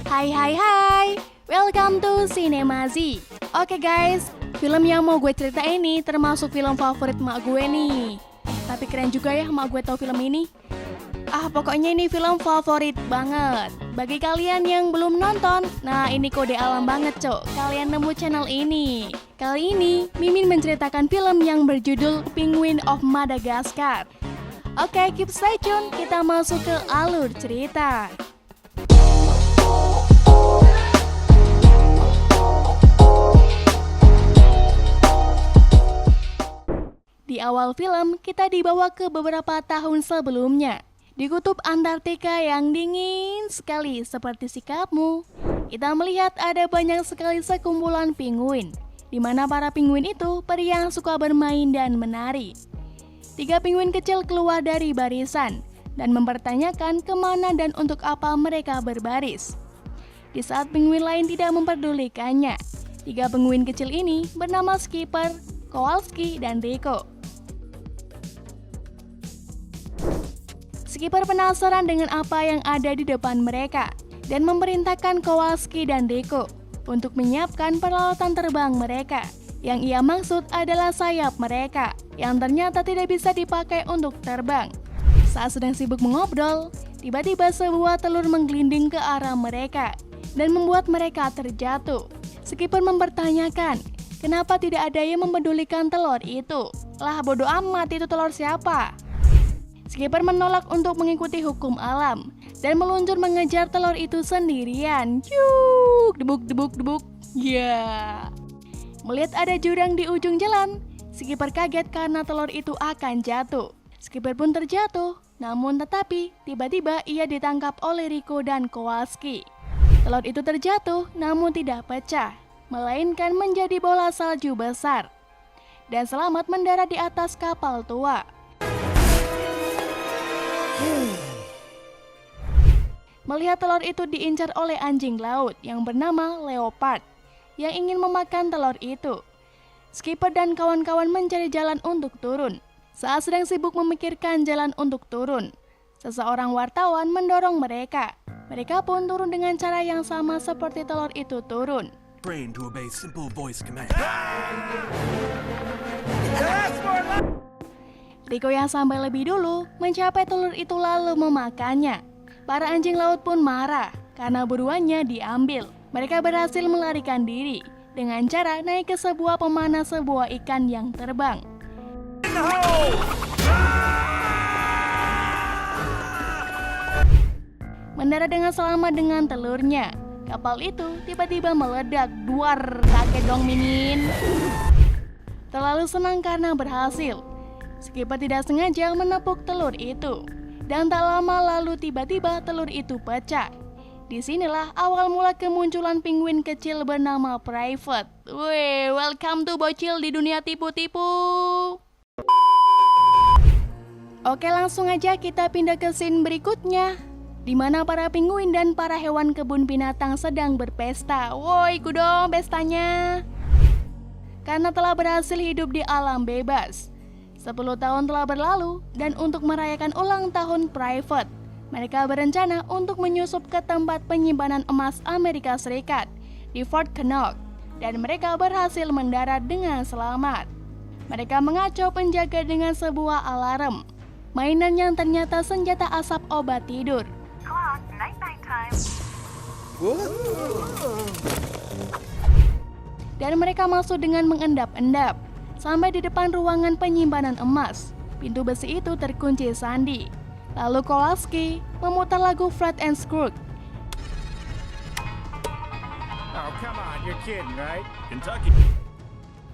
Hai, welcome to Cinema Z. Oke guys, film yang mau gue cerita ini termasuk film favorit mak gue nih. Tapi keren juga ya mak gue tahu film ini. Pokoknya ini film favorit banget. Bagi kalian yang belum nonton, nah ini kode alam banget cok, kalian nemu channel ini. Kali ini, Mimin menceritakan film yang berjudul Penguin of Madagascar. Oke, keep stay tune, kita masuk ke alur cerita. Di awal film, kita dibawa ke beberapa tahun sebelumnya. Di kutub Antartika yang dingin sekali seperti sikapmu, kita melihat ada banyak sekali sekumpulan penguin, di mana para penguin itu peri yang suka bermain dan menari. 3 penguin kecil keluar dari barisan dan mempertanyakan kemana dan untuk apa mereka berbaris. Di saat penguin lain tidak memperdulikannya, 3 penguin kecil ini bernama Skipper, Kowalski, dan Rico. Skipper penasaran dengan apa yang ada di depan mereka dan memerintahkan Kowalski dan Rico untuk menyiapkan peralatan terbang mereka. Yang ia maksud adalah sayap mereka yang ternyata tidak bisa dipakai untuk terbang. Saat sedang sibuk mengobrol, tiba-tiba sebuah telur menggelinding ke arah mereka dan membuat mereka terjatuh. Skipper mempertanyakan, kenapa tidak ada yang mempedulikan telur itu? Lah bodoh amat, itu telur siapa? Skipper menolak untuk mengikuti hukum alam dan meluncur mengejar telur itu sendirian. Yuk, debuk. Ya. Melihat ada jurang di ujung jalan, Skipper kaget karena telur itu akan jatuh. Skipper pun terjatuh, namun tetapi tiba-tiba ia ditangkap oleh Rico dan Kowalski. Telur itu terjatuh namun tidak pecah, melainkan menjadi bola salju besar dan selamat mendarat di atas kapal tua. Melihat telur itu diincar oleh anjing laut yang bernama Leopard yang ingin memakan telur itu, Skipper dan kawan-kawan mencari jalan untuk turun. Saat sedang sibuk memikirkan jalan untuk turun, seseorang wartawan mendorong mereka. Mereka pun turun dengan cara yang sama seperti telur itu turun. Brain to obey simple voice command. Rico yang sampai lebih dulu mencapai telur itu lalu memakannya. Para anjing laut pun marah karena buruannya diambil. Mereka berhasil melarikan diri dengan cara naik ke sebuah pemanah sebuah ikan yang terbang. Mendarat dengan selamat dengan telurnya. Kapal itu tiba-tiba meledak. Duar, kaget dong Mimin. Terlalu senang karena berhasil. Skipper tidak sengaja menepuk telur itu. Dan tak lama lalu tiba-tiba telur itu pecah. Disinilah awal mula kemunculan penguin kecil bernama Private. Wih, welcome to bocil di dunia tipu-tipu. Oke, langsung aja kita pindah ke scene berikutnya, di mana para penguin dan para hewan kebun binatang sedang berpesta. Woi, ikut dong pestanya. Karena telah berhasil hidup di alam bebas. 10 tahun telah berlalu dan untuk merayakan ulang tahun Private, mereka berencana untuk menyusup ke tempat penyimpanan emas Amerika Serikat di Fort Knox dan mereka berhasil mendarat dengan selamat. Mereka mengacau penjaga dengan sebuah alarm, mainan yang ternyata senjata asap obat tidur. Dan mereka masuk dengan mengendap-endap sampai di depan ruangan penyimpanan emas. Pintu besi itu terkunci sandi. Lalu Kowalski memutar lagu Fred and Scrooge. Oh, come on, you're kidding, right? Kentucky.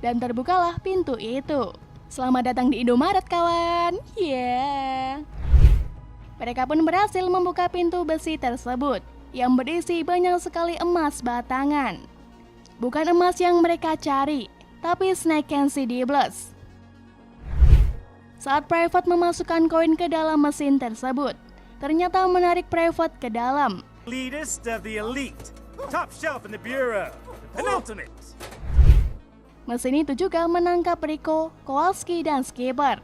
Dan terbukalah pintu itu. Selamat datang di Indomaret, kawan. Yeah. Mereka pun berhasil membuka pintu besi tersebut yang berisi banyak sekali emas batangan. Bukan emas yang mereka cari, tapi Snake and Seedless. Saat Private memasukkan koin ke dalam mesin tersebut, ternyata menarik Private ke dalam. Elitist of the elite. Top shelf in the bureau. Penultimate. Mesin itu juga menangkap Rico, Kowalski, dan Skipper.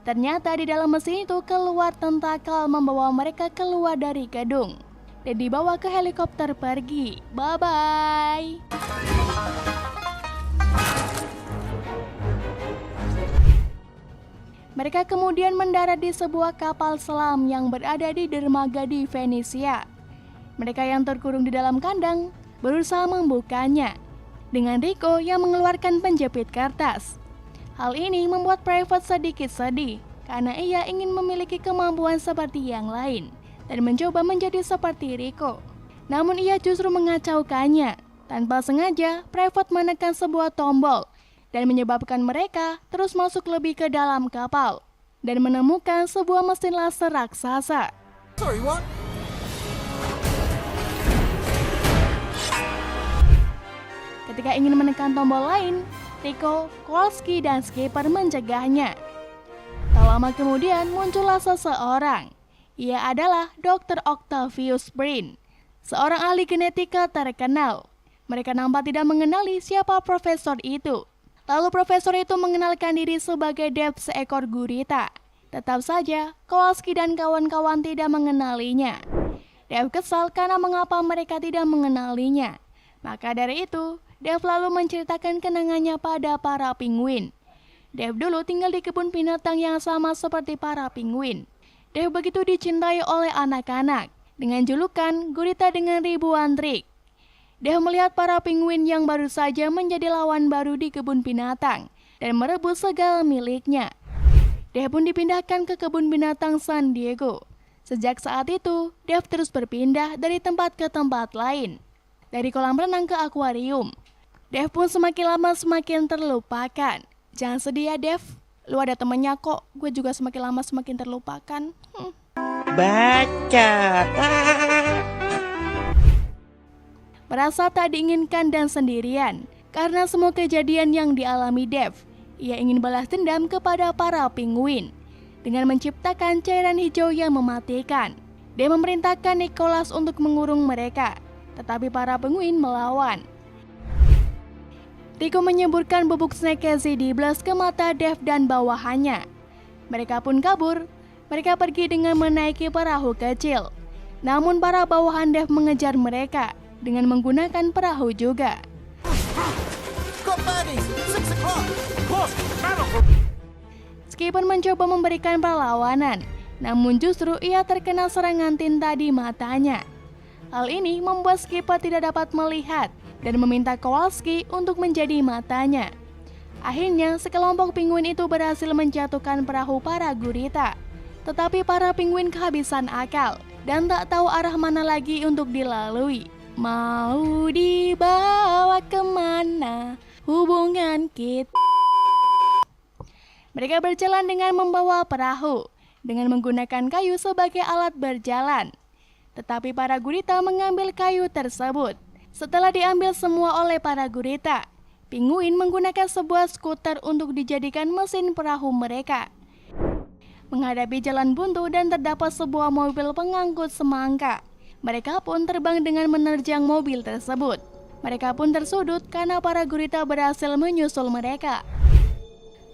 Ternyata di dalam mesin itu keluar tentakel membawa mereka keluar dari gedung. dan dibawa ke helikopter pergi. Bye-bye! Mereka kemudian mendarat di sebuah kapal selam yang berada di dermaga di Venesia. Mereka yang terkurung di dalam kandang berusaha membukanya dengan Rico yang mengeluarkan penjepit kertas. Hal ini membuat Private sedikit sedih karena ia ingin memiliki kemampuan seperti yang lain dan mencoba menjadi seperti Rico. Namun ia justru mengacaukannya. Tanpa sengaja, Private menekan sebuah tombol dan menyebabkan mereka terus masuk lebih ke dalam kapal dan menemukan sebuah mesin laser raksasa. Sorry, what? Ketika ingin menekan tombol lain, Rico, Kowalski, dan Skipper mencegahnya. Tak lama kemudian muncullah seseorang. Ia adalah Dr. Octavius Brin, seorang ahli genetika terkenal. Mereka nampak tidak mengenali siapa profesor itu. Lalu profesor itu mengenalkan diri sebagai Dev seekor gurita. Tetap saja, Kowalski dan kawan-kawan tidak mengenalinya. Dev kesal karena mengapa mereka tidak mengenalinya. Maka dari itu, Dev lalu menceritakan kenangannya pada para penguin. Dev dulu tinggal di kebun binatang yang sama seperti para penguin. Dev begitu dicintai oleh anak-anak dengan julukan gurita dengan ribuan trik. Dev melihat para penguin yang baru saja menjadi lawan baru di kebun binatang dan merebut segala miliknya. Dev pun dipindahkan ke kebun binatang San Diego. Sejak saat itu, Dev terus berpindah dari tempat ke tempat lain. Dari kolam renang ke akuarium. Dev pun semakin lama semakin terlupakan. Jangan sedih ya Dev, lu ada temennya kok. Gue juga semakin lama semakin terlupakan. Bacot. Merasa tak diinginkan dan sendirian karena semua kejadian yang dialami Dev. Ia ingin balas dendam kepada para penguin dengan menciptakan cairan hijau yang mematikan. Dia memerintahkan Nicholas untuk mengurung mereka, tetapi para penguin melawan. Rico menyemburkan bubuk Snake Blast ke mata Dev dan bawahannya. Mereka pun kabur. Mereka pergi dengan menaiki perahu kecil. Namun para bawahan Dev mengejar mereka dengan menggunakan perahu juga. Skipper mencoba memberikan perlawanan, namun justru ia terkena serangan tinta di matanya. Hal ini membuat Skipper tidak dapat melihat dan meminta Kowalski untuk menjadi matanya. Akhirnya, sekelompok penguin itu berhasil menjatuhkan perahu para gurita. Tetapi para penguin kehabisan akal dan tak tahu arah mana lagi untuk dilalui. Mau dibawa kemana hubungan kita? Mereka berjalan dengan membawa perahu, dengan menggunakan kayu sebagai alat berjalan. Tetapi para gurita mengambil kayu tersebut. Setelah diambil semua oleh para gurita, penguin menggunakan sebuah skuter untuk dijadikan mesin perahu mereka. Menghadapi jalan buntu dan terdapat sebuah mobil pengangkut semangka. Mereka pun terbang dengan menerjang mobil tersebut. Mereka pun tersudut karena para gurita berhasil menyusul mereka.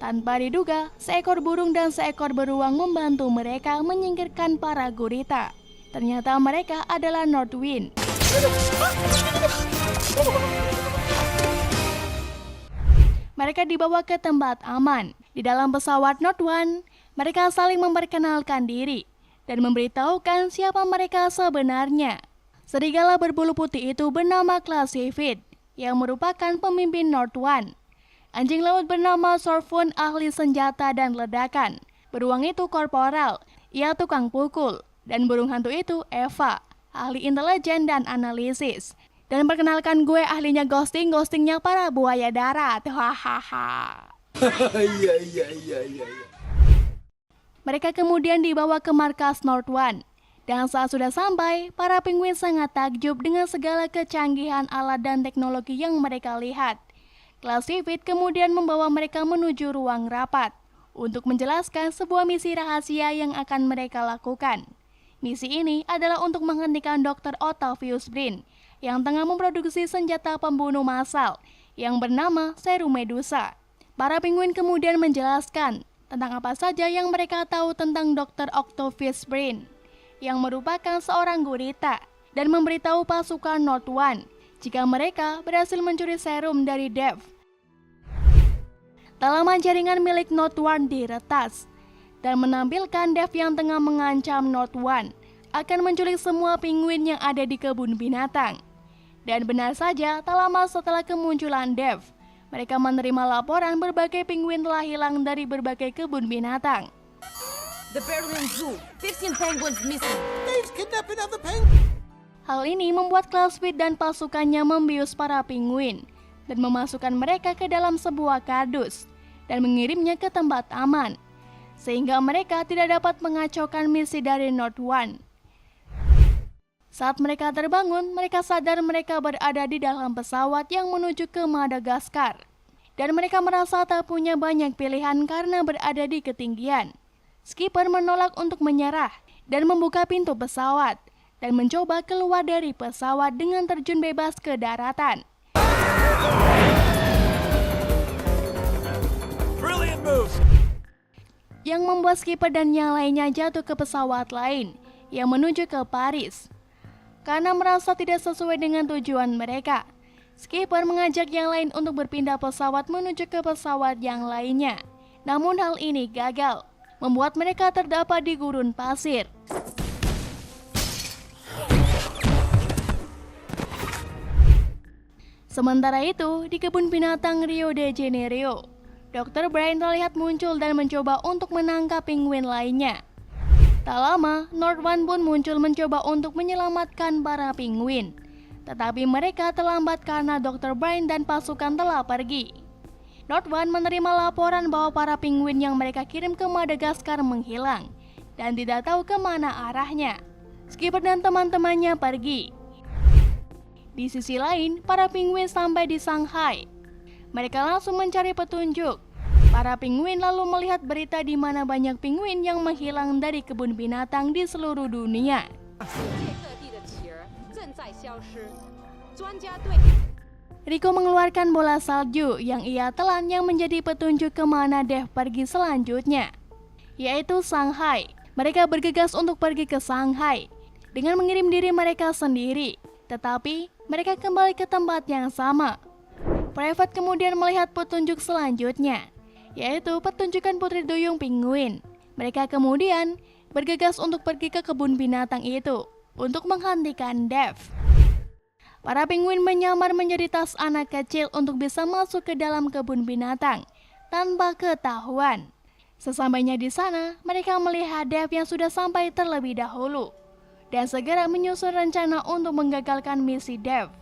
Tanpa diduga, seekor burung dan seekor beruang membantu mereka menyingkirkan para gurita. Ternyata mereka adalah Northwind. Mereka dibawa ke tempat aman. Di dalam pesawat Northwind, mereka saling memperkenalkan diri dan memberitahukan siapa mereka sebenarnya. Serigala berbulu putih itu bernama Classifid, yang merupakan pemimpin Northwind. Anjing laut bernama Sorfun, ahli senjata dan ledakan. Beruang itu korporal, ia tukang pukul. Dan burung hantu itu Eva, ahli intelijen dan analisis. Dan perkenalkan gue ahlinya ghostingnya para buaya darat. Hahaha. Mereka kemudian dibawa ke markas Northwind. Dan saat sudah sampai, para penguin sangat takjub dengan segala kecanggihan alat dan teknologi yang mereka lihat. Classifid kemudian membawa mereka menuju ruang rapat untuk menjelaskan sebuah misi rahasia yang akan mereka lakukan. Misi ini adalah untuk menghentikan Dr. Octavius Brin yang tengah memproduksi senjata pembunuh massal yang bernama Serum Medusa. Para penguin kemudian menjelaskan tentang apa saja yang mereka tahu tentang Dr. Octavius Brin, yang merupakan seorang gurita dan memberitahu pasukan Note One jika mereka berhasil mencuri serum dari Dev. Tak lama jaringan milik Note One diretas dan menampilkan Dev yang tengah mengancam Note One akan menculik semua penguin yang ada di kebun binatang. Dan benar saja, tak lama setelah kemunculan Dev, mereka menerima laporan berbagai penguin telah hilang dari berbagai kebun binatang. The Berlin Zoo, 15 penguins missing. They've kidnapped another penguin. Hal ini membuat Clawspeed dan pasukannya membius para penguin dan memasukkan mereka ke dalam sebuah kardus dan mengirimnya ke tempat aman, sehingga mereka tidak dapat mengacaukan misi dari Note One. Saat mereka terbangun, mereka sadar mereka berada di dalam pesawat yang menuju ke Madagaskar, dan mereka merasa tak punya banyak pilihan karena berada di ketinggian. Skipper menolak untuk menyerah dan membuka pintu pesawat dan mencoba keluar dari pesawat dengan terjun bebas ke daratan. Brilliant move! Yang membuat Skipper dan yang lainnya jatuh ke pesawat lain yang menuju ke Paris. Karena merasa tidak sesuai dengan tujuan mereka, Skipper mengajak yang lain untuk berpindah pesawat menuju ke pesawat yang lainnya. Namun hal ini gagal, membuat mereka terdapat di gurun pasir. Sementara itu, di kebun binatang Rio de Janeiro, Dr. Brain terlihat muncul dan mencoba untuk menangkap penguin lainnya. Tak lama, Note One pun muncul mencoba untuk menyelamatkan para penguin. Tetapi mereka terlambat karena Dr. Brain dan pasukan telah pergi. Note One menerima laporan bahwa para penguin yang mereka kirim ke Madagaskar menghilang dan tidak tahu kemana arahnya. Skipper dan teman-temannya pergi. Di sisi lain, para penguin sampai di Shanghai. Mereka langsung mencari petunjuk. Para penguin lalu melihat berita di mana banyak penguin yang menghilang dari kebun binatang di seluruh dunia. Rico mengeluarkan bola salju yang ia telan yang menjadi petunjuk kemana Dev pergi selanjutnya, yaitu Shanghai. Mereka bergegas untuk pergi ke Shanghai dengan mengirim diri mereka sendiri, tetapi mereka kembali ke tempat yang sama. Private kemudian melihat petunjuk selanjutnya, yaitu pertunjukan Putri Duyung Penguin. Mereka kemudian bergegas untuk pergi ke kebun binatang itu untuk menghentikan Dev. Para penguin menyamar menjadi tas anak kecil untuk bisa masuk ke dalam kebun binatang tanpa ketahuan. Sesampainya di sana, mereka melihat Dev yang sudah sampai terlebih dahulu dan segera menyusun rencana untuk menggagalkan misi Dev.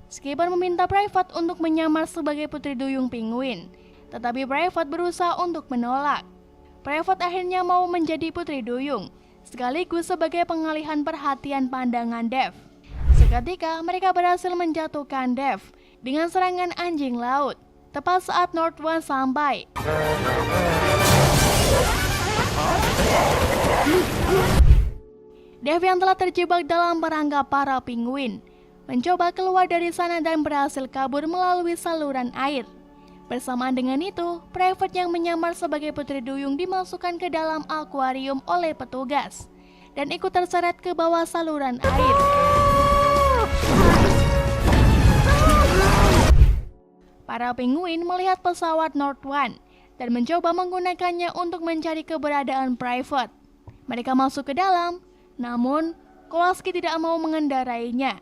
Skipper meminta Private untuk menyamar sebagai Putri Duyung Penguin, tetapi Private berusaha untuk menolak. Private akhirnya mau menjadi Putri Duyung, sekaligus sebagai pengalihan perhatian pandangan Dev. Seketika mereka berhasil menjatuhkan Dev dengan serangan anjing laut, tepat saat Note One sampai. Dev yang telah terjebak dalam perangkap para penguin mencoba keluar dari sana dan berhasil kabur melalui saluran air. Bersamaan dengan itu, Private yang menyamar sebagai Putri Duyung dimasukkan ke dalam akuarium oleh petugas dan ikut terseret ke bawah saluran air. Para penguin melihat pesawat Note One dan mencoba menggunakannya untuk mencari keberadaan Private. Mereka masuk ke dalam, namun Kowalski tidak mau mengendarainya.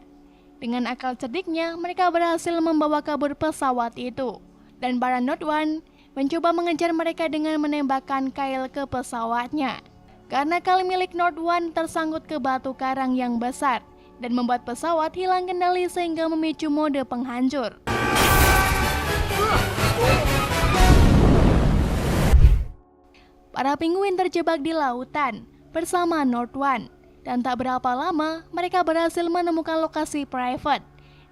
Dengan akal cerdiknya, mereka berhasil membawa kabur pesawat itu. Dan para Note One mencoba mengejar mereka dengan menembakkan kail ke pesawatnya. Karena kail milik Note One tersangkut ke batu karang yang besar dan membuat pesawat hilang kendali sehingga memicu mode penghancur. Para penguin terjebak di lautan bersama Note One. Dan tak berapa lama, mereka berhasil menemukan lokasi Private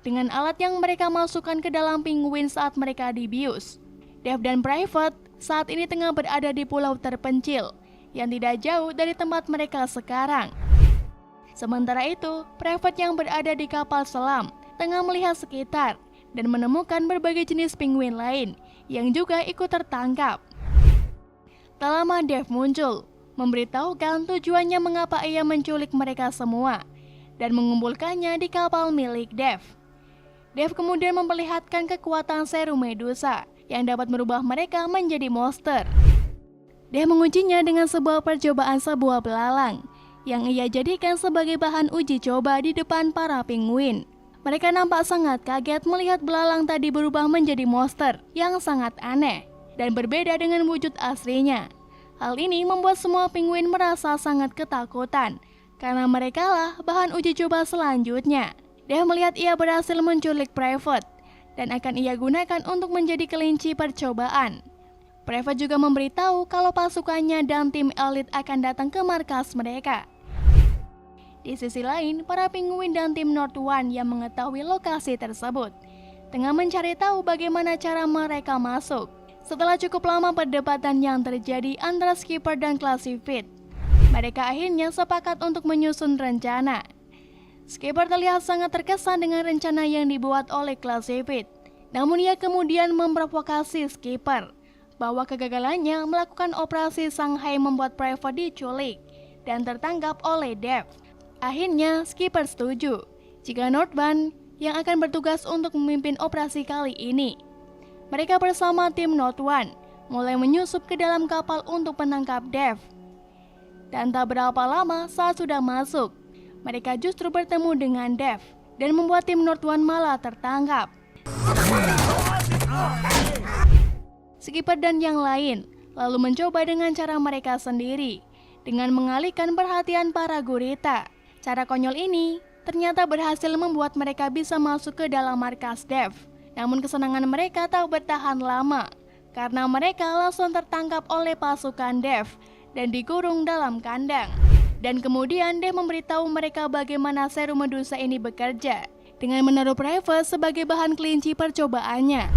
dengan alat yang mereka masukkan ke dalam penguin saat mereka dibius. Dev dan Private saat ini tengah berada di pulau terpencil yang tidak jauh dari tempat mereka sekarang. Sementara itu, Private yang berada di kapal selam tengah melihat sekitar dan menemukan berbagai jenis penguin lain yang juga ikut tertangkap. Tak lama Dev muncul, memberitahukan tujuannya mengapa ia menculik mereka semua, dan mengumpulkannya di kapal milik Dev. Dev kemudian memperlihatkan kekuatan serum Medusa yang dapat merubah mereka menjadi monster. Dev mengujinya dengan sebuah percobaan sebuah belalang yang ia jadikan sebagai bahan uji coba di depan para penguin. Mereka nampak sangat kaget melihat belalang tadi berubah menjadi monster yang sangat aneh dan berbeda dengan wujud aslinya. Hal ini membuat semua penguin merasa sangat ketakutan karena merekalah bahan uji coba selanjutnya. Dev melihat ia berhasil menculik Private dan akan ia gunakan untuk menjadi kelinci percobaan. Private juga memberitahu kalau pasukannya dan tim elit akan datang ke markas mereka. Di sisi lain, para penguin dan tim North One yang mengetahui lokasi tersebut tengah mencari tahu bagaimana cara mereka masuk. Setelah cukup lama perdebatan yang terjadi antara Skipper dan Classified, mereka akhirnya sepakat untuk menyusun rencana. Skipper terlihat sangat terkesan dengan rencana yang dibuat oleh Classified. Namun ia kemudian memprovokasi Skipper bahwa kegagalannya melakukan operasi Shanghai membuat Private diculik dan tertangkap oleh Dev. Akhirnya Skipper setuju jika Northbound yang akan bertugas untuk memimpin operasi kali ini. Mereka bersama tim North One mulai menyusup ke dalam kapal untuk menangkap Dev. Dan tak berapa lama saat sudah masuk, mereka justru bertemu dengan Dev dan membuat tim North One malah tertangkap. Skipper dan yang lain lalu mencoba dengan cara mereka sendiri dengan mengalihkan perhatian para gurita. Cara konyol ini ternyata berhasil membuat mereka bisa masuk ke dalam markas Dev. Namun kesenangan mereka tak bertahan lama karena mereka langsung tertangkap oleh pasukan Dev dan dikurung dalam kandang. Dan kemudian Dev memberitahu mereka bagaimana serum Medusa ini bekerja dengan menaruh Private sebagai bahan kelinci percobaannya.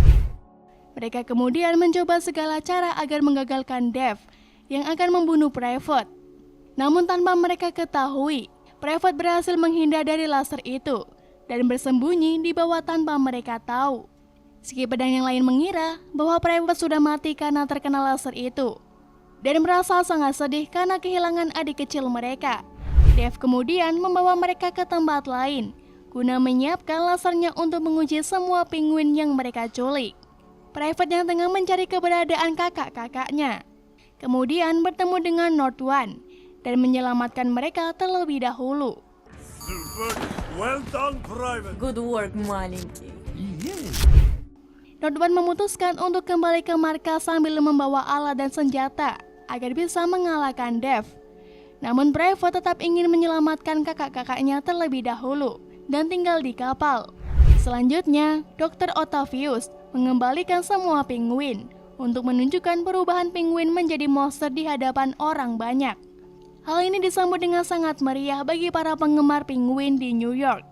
Mereka kemudian mencoba segala cara agar menggagalkan Dev yang akan membunuh Private. Namun tanpa mereka ketahui, Private berhasil menghindar dari laser itu dan bersembunyi di bawah tanpa mereka tahu. Skipper dan yang lain mengira bahwa Private sudah mati karena terkena laser itu dan merasa sangat sedih karena kehilangan adik kecil mereka. Dev kemudian membawa mereka ke tempat lain guna menyiapkan lasernya untuk menguji semua penguin yang mereka culik. Private yang tengah mencari keberadaan kakak-kakaknya kemudian bertemu dengan North One dan menyelamatkan mereka terlebih dahulu. Super. Well done, Private. Good work, маленький. North One memutuskan untuk kembali ke markas sambil membawa alat dan senjata agar bisa mengalahkan Dev. Namun Private tetap ingin menyelamatkan kakak-kakaknya terlebih dahulu dan tinggal di kapal. Selanjutnya, Dr. Octavius mengembalikan semua penguin untuk menunjukkan perubahan penguin menjadi monster di hadapan orang banyak. Hal ini disambut dengan sangat meriah bagi para penggemar penguin di New York.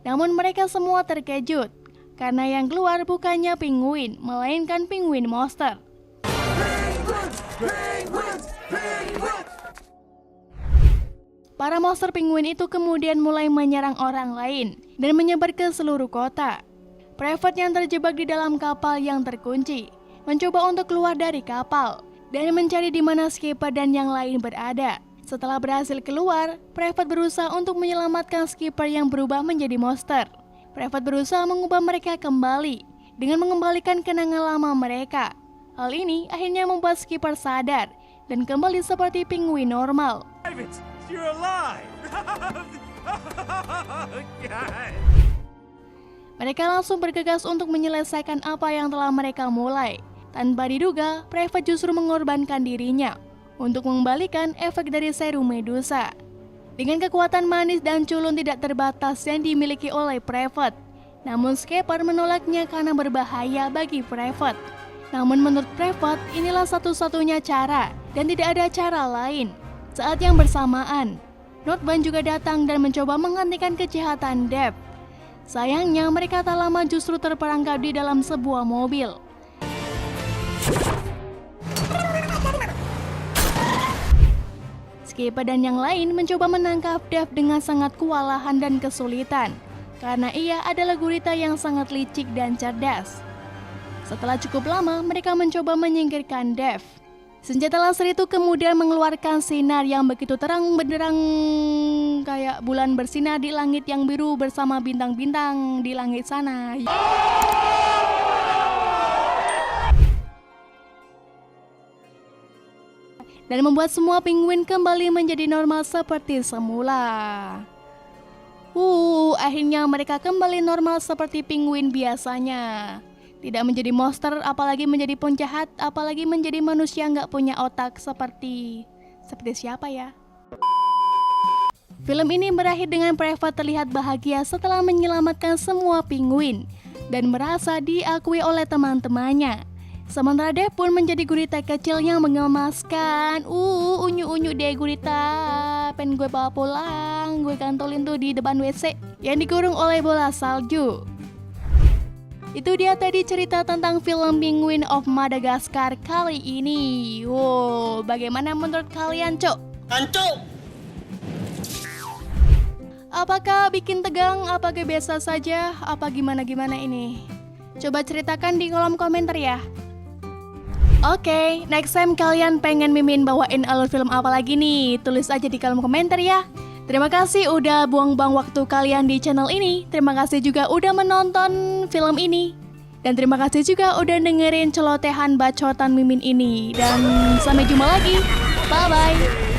Namun mereka semua terkejut karena yang keluar bukannya penguin, melainkan penguin monster. Para monster penguin itu kemudian mulai menyerang orang lain dan menyebar ke seluruh kota. Private yang terjebak di dalam kapal yang terkunci mencoba untuk keluar dari kapal dan mencari di mana Skipper dan yang lain berada. Setelah berhasil keluar, Private berusaha untuk menyelamatkan Skipper yang berubah menjadi monster. Private berusaha mengubah mereka kembali dengan mengembalikan kenangan lama mereka. Hal ini akhirnya membuat Skipper sadar dan kembali seperti penguin normal. Private, you're alive. God. Mereka langsung bergegas untuk menyelesaikan apa yang telah mereka mulai. Tanpa diduga, Private justru mengorbankan dirinya untuk mengembalikan efek dari serum Medusa. Dengan kekuatan manis dan culun tidak terbatas yang dimiliki oleh Private, namun Skipper menolaknya karena berbahaya bagi Private. Namun menurut Private, inilah satu-satunya cara dan tidak ada cara lain. Saat yang bersamaan, Northbound juga datang dan mencoba menghentikan kejahatan Dev. Sayangnya mereka tak lama justru terperangkap di dalam sebuah mobil. Skipper dan yang lain mencoba menangkap Dev dengan sangat kewalahan dan kesulitan karena ia adalah gurita yang sangat licik dan cerdas. Setelah cukup lama, mereka mencoba menyingkirkan Dev. Senjata laser itu kemudian mengeluarkan sinar yang begitu terang benderang kayak bulan bersinar di langit yang biru bersama bintang-bintang di langit sana. Dan membuat semua penguin kembali menjadi normal seperti semula. Akhirnya mereka kembali normal seperti penguin biasanya. Tidak menjadi monster, apalagi menjadi penjahat, apalagi menjadi manusia nggak punya otak seperti siapa ya? Film ini berakhir dengan Private terlihat bahagia setelah menyelamatkan semua penguin dan merasa diakui oleh teman-temannya. Sementara Dave pun menjadi gurita kecil yang mengemaskan. Unyu-unyu deh gurita. Pengen gue bawa pulang. Gue kantolin tuh di depan WC yang dikurung oleh bola salju. Itu dia tadi cerita tentang film Penguin of Madagascar kali ini. Bagaimana menurut kalian, Cok? Hancur! Apakah bikin tegang? Apakah biasa saja? Apa gimana ini? Coba ceritakan di kolom komentar ya. Oke, next time kalian pengen Mimin bawain alur film apa lagi nih? Tulis aja di kolom komentar ya. Terima kasih udah buang-buang waktu kalian di channel ini. Terima kasih juga udah menonton film ini. Dan terima kasih juga udah dengerin celotehan bacotan Mimin ini. Dan sampai jumpa lagi. Bye-bye.